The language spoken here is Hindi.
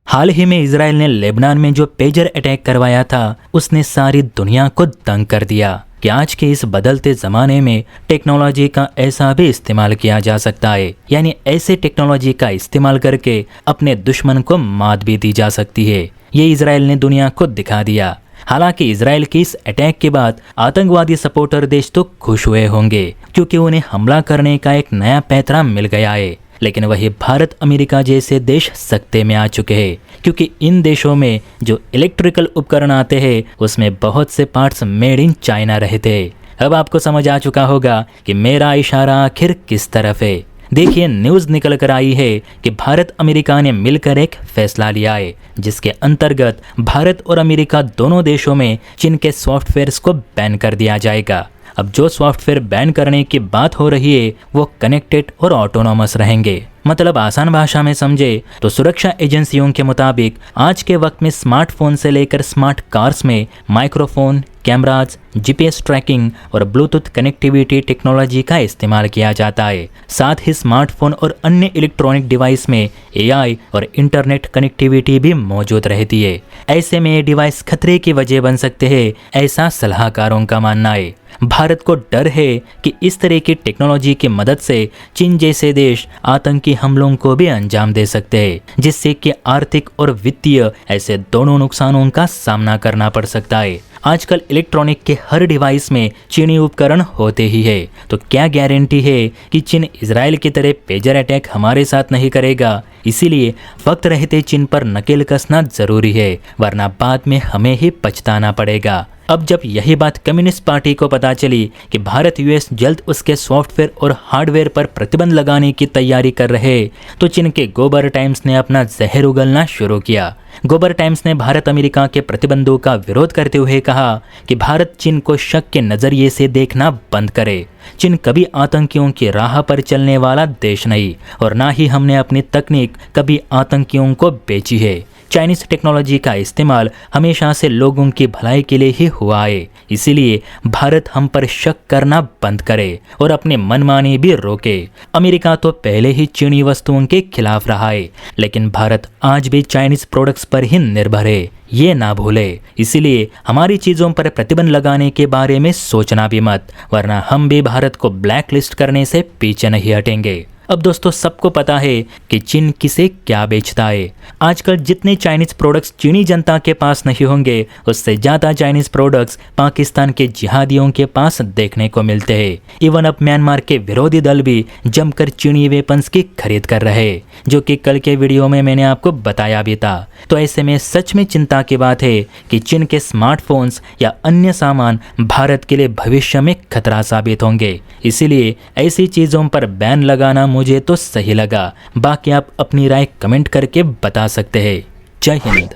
हाल ही में इजराइल ने लेबनान में जो पेजर अटैक करवाया था उसने सारी दुनिया को दंग कर दिया कि आज के इस बदलते ज़माने में टेक्नोलॉजी का ऐसा भी इस्तेमाल किया जा सकता है, यानी ऐसे टेक्नोलॉजी का इस्तेमाल करके अपने दुश्मन को मात भी दी जा सकती है। ये इजराइल ने दुनिया को दिखा दिया। हालांकि इजराइल के इस अटैक के बाद आतंकवादी सपोर्टर देश तो खुश हुए होंगे क्योंकि उन्हें हमला करने का एक नया पैंतरा मिल गया है, लेकिन वही भारत अमेरिका जैसे देश सकते में आ चुके हैं क्योंकि इन देशों में जो इलेक्ट्रिकल उपकरण आते हैं उसमें बहुत से पार्ट्स मेड इन चाइना रहते हैं। अब आपको समझ आ चुका होगा कि मेरा इशारा आखिर किस तरफ है। देखिए, न्यूज़ निकल कर आई है कि भारत अमेरिका ने मिलकर एक फैसला लिया है जिसके अंतर्गत भारत और अमेरिका दोनों देशों में चीन के सॉफ्टवेयर्स को बैन कर दिया जाएगा। अब जो सॉफ्टवेयर बैन करने की बात हो रही है वो कनेक्टेड और ऑटोनॉमस रहेंगे। मतलब आसान भाषा में समझे तो सुरक्षा एजेंसियों के मुताबिक आज के वक्त में स्मार्टफोन से लेकर स्मार्ट कार्स में माइक्रोफोन, कैमराज, जीपीएस ट्रैकिंग और ब्लूटूथ कनेक्टिविटी टेक्नोलॉजी का इस्तेमाल किया जाता है। साथ ही स्मार्टफोन और अन्य इलेक्ट्रॉनिक डिवाइस में एआई और इंटरनेट कनेक्टिविटी भी मौजूद रहती है। ऐसे में ये डिवाइस खतरे की वजह बन सकते हैं, ऐसा सलाहकारों का मानना है। भारत को डर है कि इस तरह की टेक्नोलॉजी की मदद से चीन जैसे देश आतंकी हमलों को भी अंजाम दे सकते हैं, जिससे कि आर्थिक और वित्तीय ऐसे दोनों नुकसानों का सामना करना पड़ सकता है। आजकल इलेक्ट्रॉनिक के हर डिवाइस में चीनी उपकरण होते ही है, तो क्या गारंटी है कि चीन इजराइल की तरह पेजर अटैक हमारे साथ नहीं करेगा। इसीलिए वक्त रहते चीन पर नकेल कसना जरूरी है, वरना बाद में हमें ही पछताना पड़ेगा। अब जब यही बात कम्युनिस्ट पार्टी को पता चली कि भारत यूएस जल्द उसके सॉफ्टवेयर और हार्डवेयर पर प्रतिबंध लगाने की तैयारी कर रहे, तो चीन के गोबर टाइम्स ने अपना जहर उगलना शुरू किया। गोबर टाइम्स ने भारत अमेरिका के प्रतिबंधों का विरोध करते हुए कहा कि भारत चीन को शक के नजरिए से देखना बंद करे। चीन कभी आतंकियों की राह पर चलने वाला देश नहीं और ना ही हमने अपनी तकनीक कभी आतंकियों को बेची है। चाइनीज टेक्नोलॉजी का इस्तेमाल हमेशा से लोगों की भलाई के लिए ही हुआ है। इसीलिए भारत हम पर शक करना बंद करे और अपने मनमानी भी रोके। अमेरिका तो पहले ही चीनी वस्तुओं के खिलाफ रहा है, लेकिन भारत आज भी चाइनीज प्रोडक्ट्स पर ही निर्भर है, ये ना भूले। इसीलिए हमारी चीज़ों पर प्रतिबंध लगाने के बारे में सोचना भी मत, वरना हम भी भारत को ब्लैक लिस्ट करने से पीछे नहीं हटेंगे। अब दोस्तों, सबको पता है कि चीन किसे क्या बेचता है। आजकल जितने चाइनीज प्रोडक्ट्स चीनी जनता के पास नहीं होंगे, उससे ज़्यादा चाइनीज प्रोडक्ट्स पाकिस्तान के जिहादियों के पास देखने को मिलते हैं। इवन अब म्यांमार के विरोधी दल भी जमकर चीनी वेपन्स की खरीद कर रहे, जो कि कल के वीडियो में मैंने आपको बताया भी था। तो ऐसे में सच में चिंता की बात है कि चीन के स्मार्टफोन्स या अन्य सामान भारत के लिए भविष्य में खतरा साबित होंगे। इसीलिए ऐसी चीज़ों पर बैन लगाना मुझे तो सही लगा। बाकी आप अपनी राय कमेंट करके बता सकते हैं। जय हिंद।